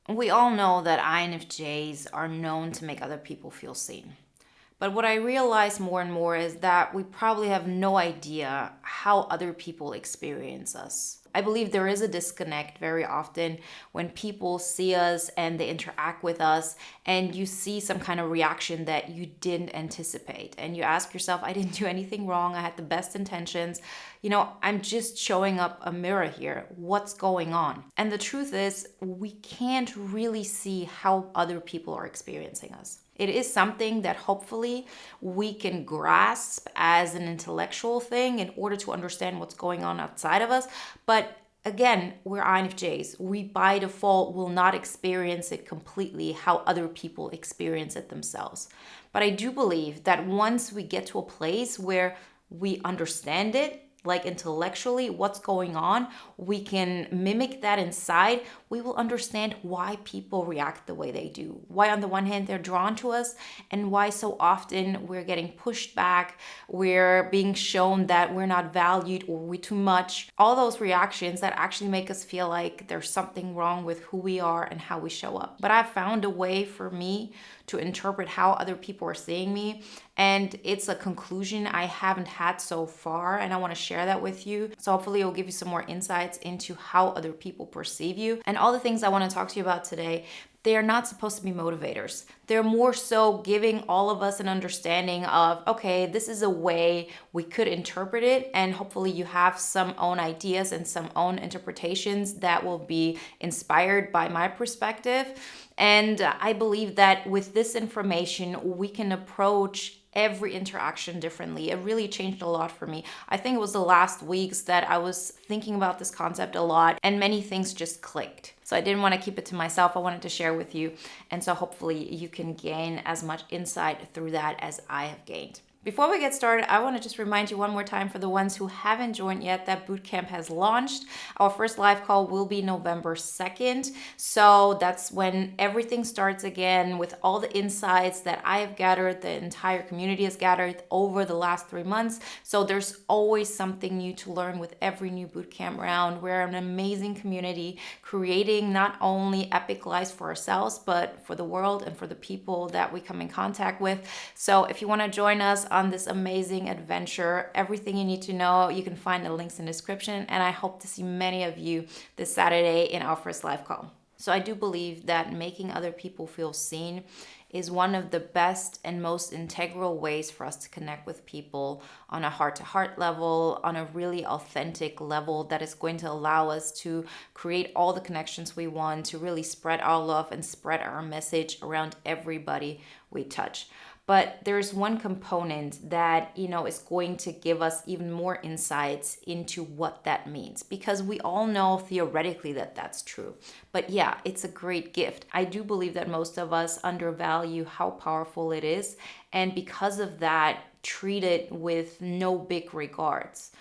We all know that INFJs are known to make other people feel seen. But what I realize more and more is that we probably have no idea how other people experience us. I believe there is a disconnect very often when people see us and they interact with us, and you see some kind of reaction that you didn't anticipate. And you ask yourself, I didn't do anything wrong. I had the best intentions. I'm just showing up a mirror here. What's going on? And the truth is, we can't really see how other people are experiencing us. It is something that hopefully we can grasp as an intellectual thing in order to understand what's going on outside of us. But again, we're INFJs. We by default will not experience it completely how other people experience it themselves. But I do believe that once we get to a place where we understand it, like intellectually, what's going on, we can mimic that inside, we will understand why people react the way they do. Why, on the one hand, they're drawn to us, and why so often we're getting pushed back, we're being shown that we're not valued or we're too much. All those reactions that actually make us feel like there's something wrong with who we are and how we show up. But I've found a way for me to interpret how other people are seeing me. And it's a conclusion I haven't had so far, and I want to share that with you. So hopefully it'll give you some more insights into how other people perceive you. And all the things I want to talk to you about today, they are not supposed to be motivators. They're more so giving all of us an understanding of, okay, this is a way we could interpret it, and hopefully you have some own ideas and some own interpretations that will be inspired by my perspective. And I believe that with this information, we can approach every interaction differently. It really changed a lot for me. I think it was the last weeks that I was thinking about this concept a lot, and many things just clicked. So I didn't want to keep it to myself. I wanted to share with you. And so hopefully you can gain as much insight through that as I have gained. Before we get started, I want to just remind you one more time, for the ones who haven't joined yet, that bootcamp has launched. Our first live call will be November 2nd. So that's when everything starts again, with all the insights that I have gathered, the entire community has gathered over the last 3 months. So there's always something new to learn with every new bootcamp round. We're an amazing community, creating not only epic lives for ourselves, but for the world and for the people that we come in contact with. So if you want to join us on this amazing adventure, everything you need to know, you can find the links in the description, and I hope to see many of you this Saturday in our first live call. So I do believe that making other people feel seen is one of the best and most integral ways for us to connect with people on a heart-to-heart level, on a really authentic level that is going to allow us to create all the connections we want, to really spread our love and spread our message around everybody we touch. But there's one component that, is going to give us even more insights into what that means, because we all know theoretically that that's true. But yeah, it's a great gift. I do believe that most of us undervalue how powerful it is, and because of that, treat it with no big regards.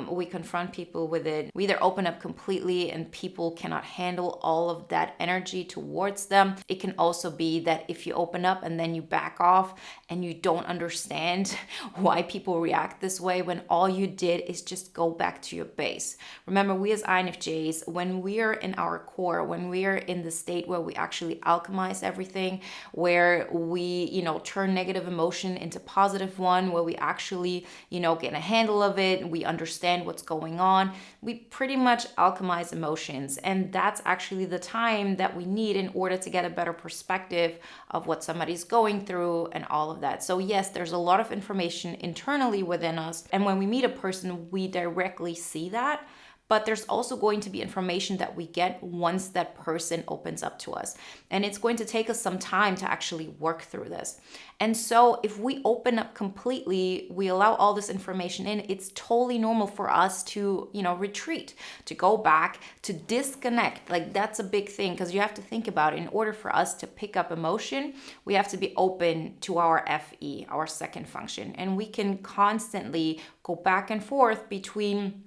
We confront people with it. We either open up completely and people cannot handle all of that energy towards them. It can also be that if you open up and then you back off and you don't understand why people react this way, when all you did is just go back to your base. Remember, we as INFJs, when we are in our core, when we are in the state where we actually alchemize everything, where we, turn negative emotion into positive one, where we actually, get a handle of it, we understand what's going on, we pretty much alchemize emotions. And that's actually the time that we need in order to get a better perspective of what somebody's going through and all of that. So yes, there's a lot of information internally within us. And when we meet a person, we directly see that. But there's also going to be information that we get once that person opens up to us. And it's going to take us some time to actually work through this. And so if we open up completely, we allow all this information in, it's totally normal for us to, retreat, to go back, to disconnect. Like, that's a big thing, because you have to think about it. In order for us to pick up emotion, we have to be open to our FE, our second function. And we can constantly go back and forth between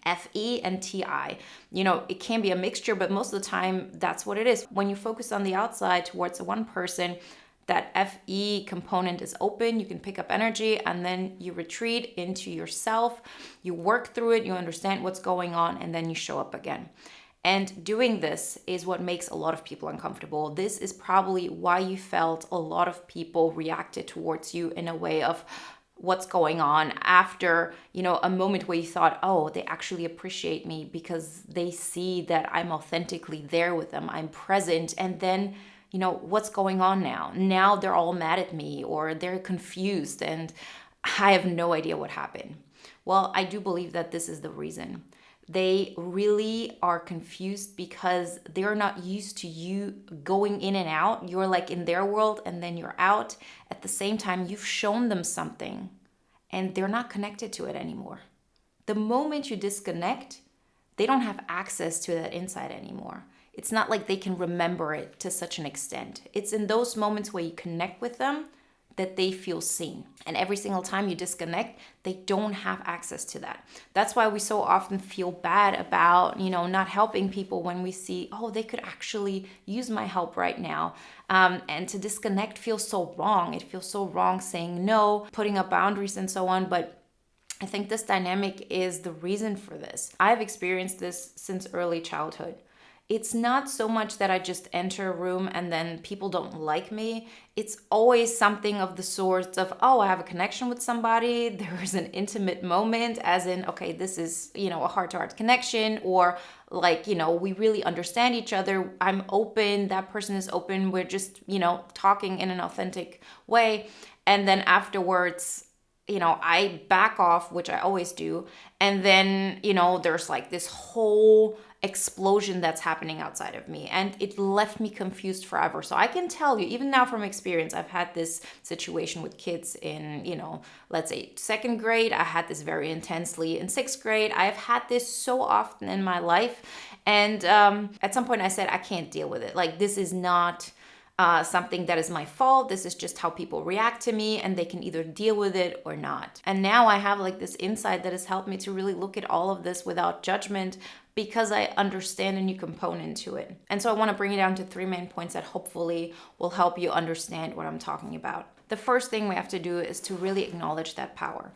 FE and TI. It can be a mixture, but most of the time that's what it is. When you focus on the outside towards one person, that FE component is open, you can pick up energy, and then you retreat into yourself, you work through it, you understand what's going on, and then you show up again. And doing this is what makes a lot of people uncomfortable. This is probably why you felt a lot of people reacted towards you in a way of what's going on after, a moment where you thought, oh, they actually appreciate me because they see that I'm authentically there with them, I'm present. And then, what's going on now? Now they're all mad at me or they're confused and I have no idea what happened. Well, I do believe that this is the reason. They really are confused because they're not used to you going in and out. You're like in their world and then you're out. At the same time, you've shown them something and they're not connected to it anymore. The moment you disconnect, they don't have access to that insight anymore. It's not like they can remember it to such an extent. It's in those moments where you connect with them that they feel seen. And every single time you disconnect, they don't have access to that. That's why we so often feel bad about, not helping people when we see, oh, they could actually use my help right now. And to disconnect feels so wrong. It feels so wrong saying no, putting up boundaries and so on. But I think this dynamic is the reason for this. I've experienced this since early childhood. It's not so much that I just enter a room and then people don't like me. It's always something of the sort of, oh, I have a connection with somebody. There is an intimate moment, as in, okay, this is, a heart-to-heart connection, or like, we really understand each other. I'm open. That person is open. We're just, talking in an authentic way. And then afterwards, I back off, which I always do. And then, there's like this whole explosion that's happening outside of me. And it left me confused forever. So I can tell you, even now from experience, I've had this situation with kids in, let's say second grade. I had this very intensely in sixth grade. I've had this so often in my life. And at some point I said, I can't deal with it. Like, this is not something that is my fault. This is just how people react to me, and they can either deal with it or not. And now I have like this insight that has helped me to really look at all of this without judgment, because I understand a new component to it. And so I want to bring it down to 3 main points that hopefully will help you understand what I'm talking about. The first thing we have to do is to really acknowledge that power.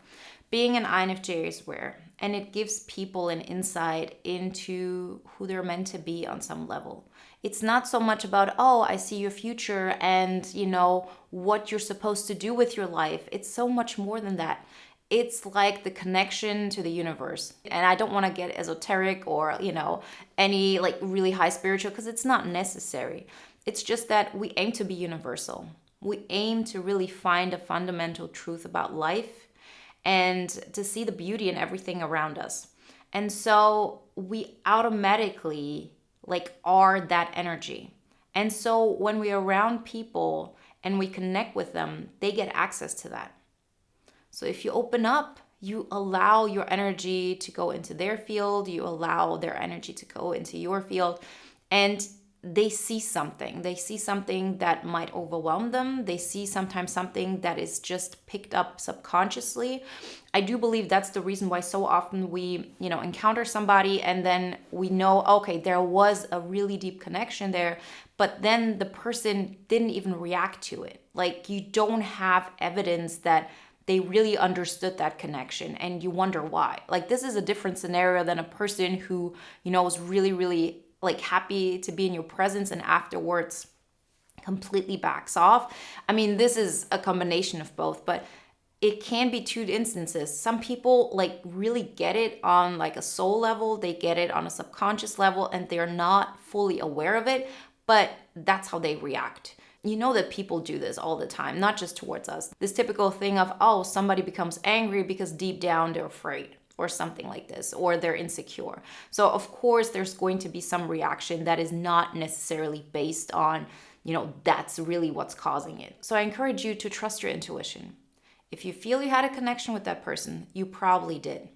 Being an INFJ is rare, and it gives people an insight into who they're meant to be on some level. It's not so much about, oh, I see your future and, what you're supposed to do with your life. It's so much more than that. It's like the connection to the universe. And I don't want to get esoteric or, any like really high spiritual, because it's not necessary. It's just that we aim to be universal. We aim to really find a fundamental truth about life and to see the beauty in everything around us. And so we automatically are that energy. And so when we're around people and we connect with them, they get access to that. So if you open up, you allow your energy to go into their field, you allow their energy to go into your field, and they see something. They see something that might overwhelm them. They see sometimes something that is just picked up subconsciously. I do believe that's the reason why so often we, encounter somebody and then we know, okay, there was a really deep connection there, but then the person didn't even react to it. Like, you don't have evidence that they really understood that connection, and you wonder why. Like, this is a different scenario than a person who, was really, really happy to be in your presence and afterwards completely backs off. I mean, this is a combination of both, but it can be two instances. Some people really get it on a soul level, they get it on a subconscious level, and they're not fully aware of it, but that's how they react. You know that people do this all the time, not just towards us. This typical thing of, oh, somebody becomes angry because deep down they're afraid or something like this, or they're insecure. So of course there's going to be some reaction that is not necessarily based on, that's really what's causing it. So I encourage you to trust your intuition. If you feel you had a connection with that person, you probably did.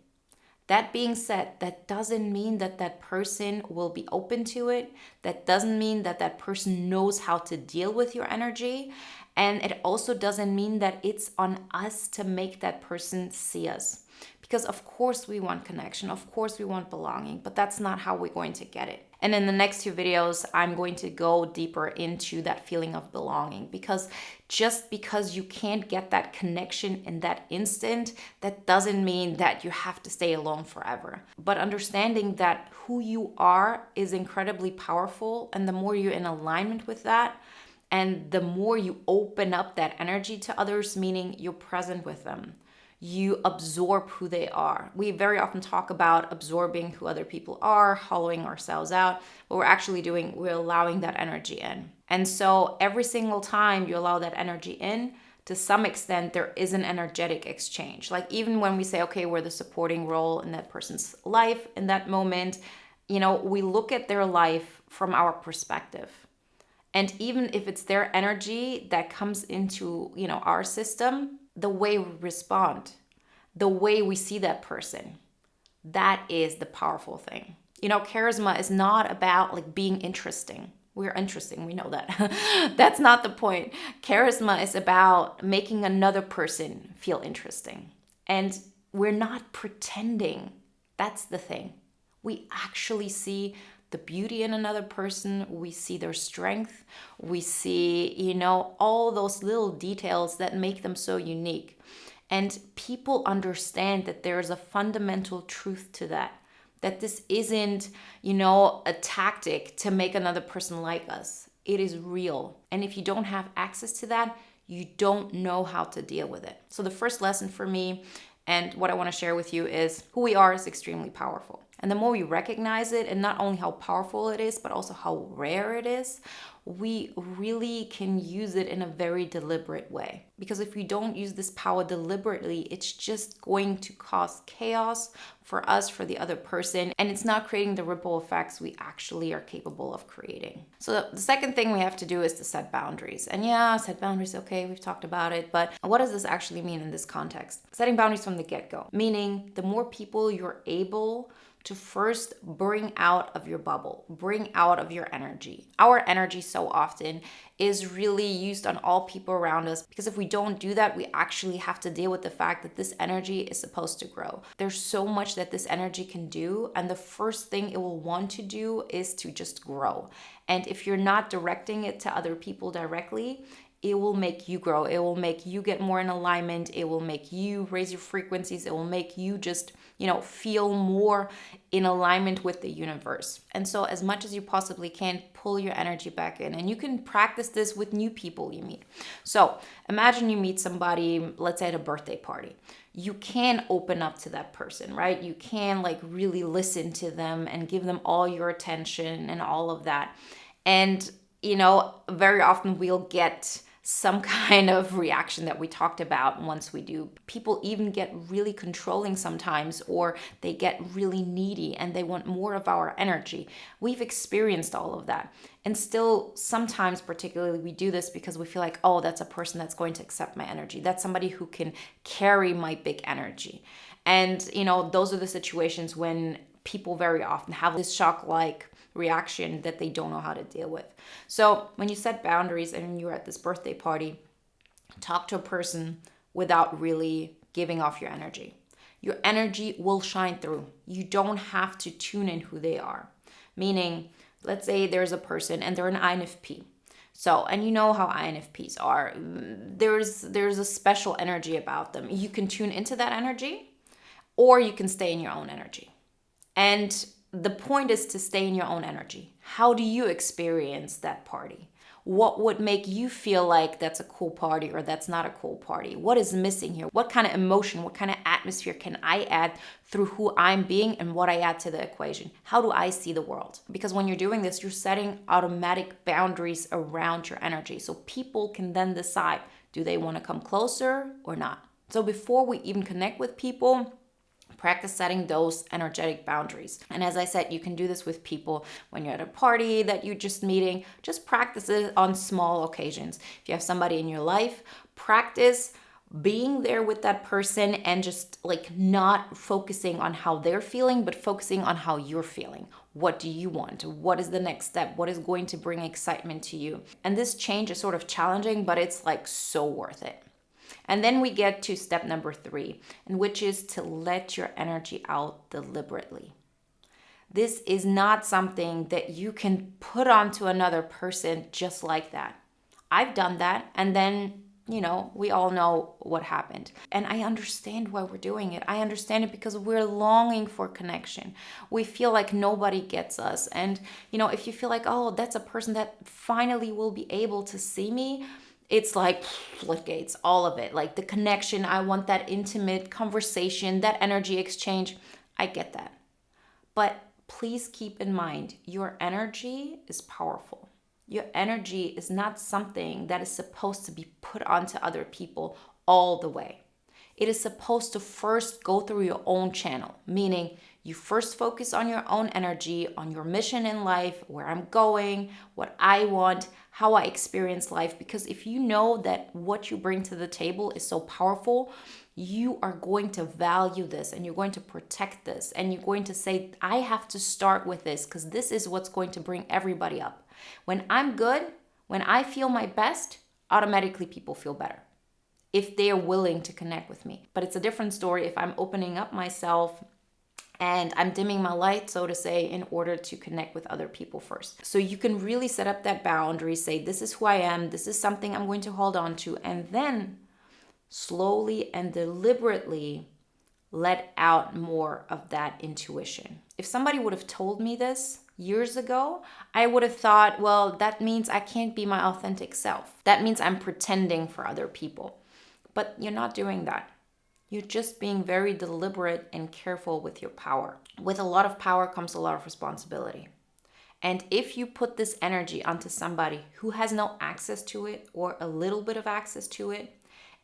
That being said, that doesn't mean that that person will be open to it. That doesn't mean that that person knows how to deal with your energy. And it also doesn't mean that it's on us to make that person see us. Because of course we want connection, of course we want belonging, but that's not how we're going to get it. And in the next two videos, I'm going to go deeper into that feeling of belonging, because just because you can't get that connection in that instant, that doesn't mean that you have to stay alone forever. But understanding that who you are is incredibly powerful, and the more you're in alignment with that, and the more you open up that energy to others, meaning you're present with them, you absorb who they are. We very often talk about absorbing who other people are, hollowing ourselves out. What we're actually doing, we're allowing that energy in. And so every single time you allow that energy in, to some extent, there is an energetic exchange. Like even when we say, okay, we're the supporting role in that person's life in that moment, we look at their life from our perspective. And even if it's their energy that comes into, our system, the way we respond, the way we see that person, that is the powerful thing. Charisma is not about like being interesting. We're interesting, we know that. That's not the point. Charisma is about making another person feel interesting. And we're not pretending. That's the thing. We actually see the beauty in another person. We see their strength. We see, all those little details that make them so unique. And people understand that there's a fundamental truth to that this isn't, a tactic to make another person like us. It is real. And if you don't have access to that, you don't know how to deal with it. So the first lesson for me, and what I want to share with you, is who we are is extremely powerful. And the more we recognize it, and not only how powerful it is, but also how rare it is, we really can use it in a very deliberate way. Because if we don't use this power deliberately, it's just going to cause chaos for us, for the other person, and it's not creating the ripple effects we actually are capable of creating. So the second thing we have to do is to set boundaries. And yeah, set boundaries, okay, we've talked about it, but what does this actually mean in this context? Setting boundaries from the get-go, meaning the more people you're able to first bring out of your bubble, bring out of your energy. Our energy so often is really used on all people around us, because if we don't do that, we actually have to deal with the fact that this energy is supposed to grow. There's so much that this energy can do, and the first thing it will want to do is to just grow. And if you're not directing it to other people directly, it will make you grow. It will make you get more in alignment. It will make you raise your frequencies. It will make you just, feel more in alignment with the universe. And so as much as you possibly can, pull your energy back in. And you can practice this with new people you meet. So imagine you meet somebody, let's say at a birthday party. You can open up to that person, right? You can really listen to them and give them all your attention and all of that. And, very often we'll get some kind of reaction that we talked about once we do. People even get really controlling sometimes, or they get really needy and they want more of our energy. We've experienced all of that. And still, sometimes particularly, we do this because we feel like, oh, that's a person that's going to accept my energy. That's somebody who can carry my big energy. And, those are the situations when people very often have this shock-like reaction that they don't know how to deal with. So when you set boundaries and you're at this birthday party, talk to a person without really giving off your energy. Your energy will shine through. You don't have to tune in who they are. Meaning, let's say there's a person and they're an INFP. So, and you know how INFPs are. There's a special energy about them. You can tune into that energy, or you can stay in your own energy. And the point is to stay in your own energy. How do you experience that party? What would make you feel like that's a cool party or that's not a cool party? What is missing here? What kind of emotion, what kind of atmosphere can I add through who I'm being and what I add to the equation? How do I see the world? Because when you're doing this, you're setting automatic boundaries around your energy. So people can then decide, do they want to come closer or not? So before we even connect with people, practice setting those energetic boundaries. And as I said, you can do this with people when you're at a party that you're just meeting. Just practice it on small occasions. If you have somebody in your life, practice being there with that person and just not focusing on how they're feeling, but focusing on how you're feeling. What do you want? What is the next step? What is going to bring excitement to you? And this change is sort of challenging, but it's so worth it. And then we get to step number 3, and which is to let your energy out deliberately. This is not something that you can put onto another person just like that. I've done that, and then we all know what happened. And I understand why we're doing it. I understand it because we're longing for connection. We feel like nobody gets us. And, if you feel like, oh, that's a person that finally will be able to see me, it's like floodgates, all of it. Like the connection, I want that intimate conversation, that energy exchange. I get that. But please keep in mind, your energy is powerful. Your energy is not something that is supposed to be put onto other people all the way. It is supposed to first go through your own channel, meaning you first focus on your own energy, on your mission in life, where I'm going, what I want, how I experience life. Because if you know that what you bring to the table is so powerful, you are going to value this and you're going to protect this and you're going to say, I have to start with this because this is what's going to bring everybody up. When I'm good, when I feel my best, automatically people feel better if they are willing to connect with me. But it's a different story if I'm opening up myself and I'm dimming my light, so to say, in order to connect with other people first. So you can really set up that boundary, say, this is who I am, this is something I'm going to hold on to, and then slowly and deliberately let out more of that intuition. If somebody would have told me this years ago, I would have thought, well, that means I can't be my authentic self. That means I'm pretending for other people. But you're not doing that. You're just being very deliberate and careful with your power. With a lot of power comes a lot of responsibility. And if you put this energy onto somebody who has no access to it or a little bit of access to it,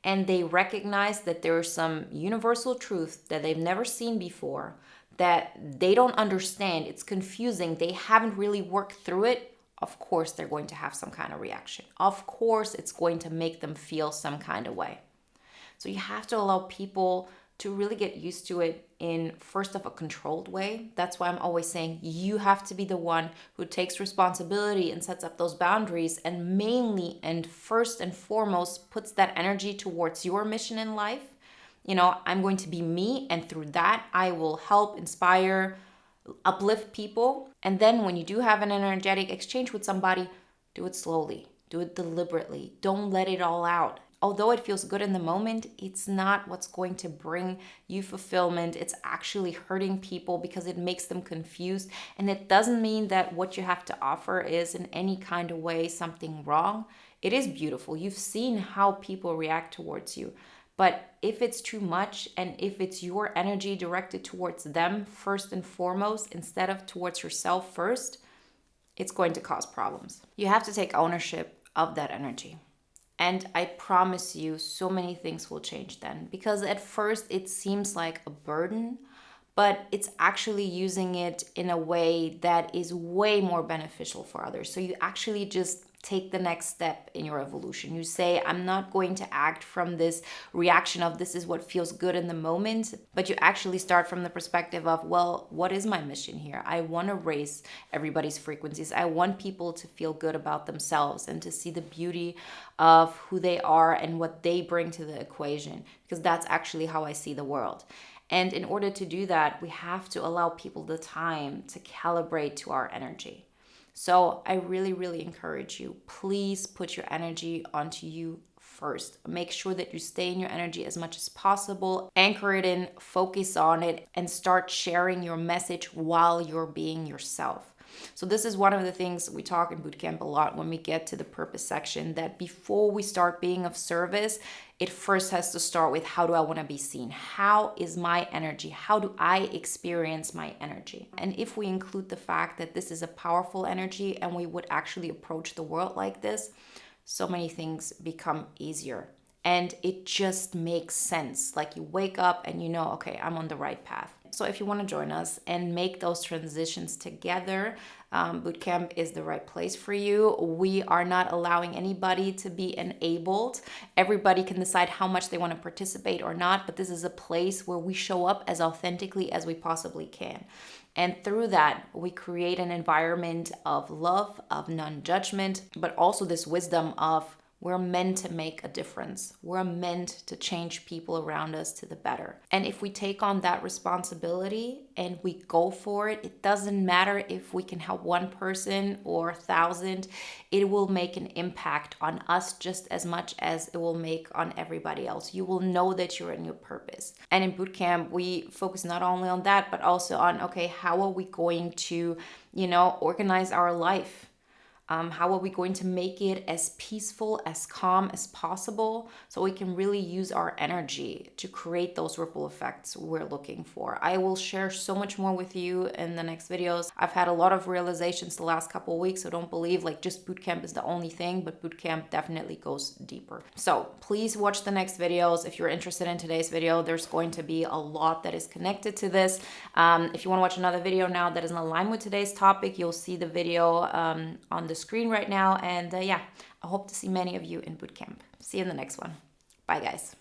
and they recognize that there's some universal truth that they've never seen before, that they don't understand, it's confusing, they haven't really worked through it, of course they're going to have some kind of reaction. Of course it's going to make them feel some kind of way. So you have to allow people to really get used to it in first of a controlled way. That's why I'm always saying you have to be the one who takes responsibility and sets up those boundaries, and mainly and first and foremost puts that energy towards your mission in life. I'm going to be me, and through that I will help, inspire, uplift people. And then when you do have an energetic exchange with somebody, do it slowly, do it deliberately. Don't let it all out. Although it feels good in the moment, it's not what's going to bring you fulfillment. It's actually hurting people because it makes them confused. And it doesn't mean that what you have to offer is in any kind of way something wrong. It is beautiful. You've seen how people react towards you. But if it's too much, and if it's your energy directed towards them first and foremost instead of towards yourself first, it's going to cause problems. You have to take ownership of that energy. And I promise you, so many things will change then. Because at first it seems like a burden, but it's actually using it in a way that is way more beneficial for others. So you actually just take the next step in your evolution. You say, I'm not going to act from this reaction of this is what feels good in the moment, but you actually start from the perspective of, well, what is my mission here? I want to raise everybody's frequencies. I want people to feel good about themselves and to see the beauty of who they are and what they bring to the equation, because that's actually how I see the world. And in order to do that, we have to allow people the time to calibrate to our energy. So I really, really encourage you, please put your energy onto you first. Make sure that you stay in your energy as much as possible, anchor it in, focus on it, and start sharing your message while you're being yourself. So this is one of the things we talk in bootcamp a lot when we get to the purpose section, that before we start being of service, it first has to start with, how do I want to be seen? How is my energy? How do I experience my energy? And if we include the fact that this is a powerful energy and we would actually approach the world like this, so many things become easier. And it just makes sense. Like you wake up and you know, okay, I'm on the right path. So if you want to join us and make those transitions together, bootcamp is the right place for you. We are not allowing anybody to be enabled. Everybody can decide how much they want to participate or not, but this is a place where we show up as authentically as we possibly can. And through that, we create an environment of love, of non-judgment, but also this wisdom of We're meant to make a difference. We're meant to change people around us to the better. And if we take on that responsibility and we go for it, it doesn't matter if we can help one person or 1,000, it will make an impact on us just as much as it will make on everybody else. You will know that you're in your purpose. And in bootcamp, we focus not only on that, but also on, okay, how are we going to, organize our life? How are we going to make it as peaceful, as calm as possible so we can really use our energy to create those ripple effects we're looking for? I will share so much more with you in the next videos. I've had a lot of realizations the last couple of weeks, so don't believe like just bootcamp is the only thing, but bootcamp definitely goes deeper. So please watch the next videos. If you're interested in today's video, there's going to be a lot that is connected to this. If you want to watch another video now that is in line with today's topic, you'll see the video on the screen right now. And I hope to see many of you in bootcamp. See you in the next one. Bye, guys.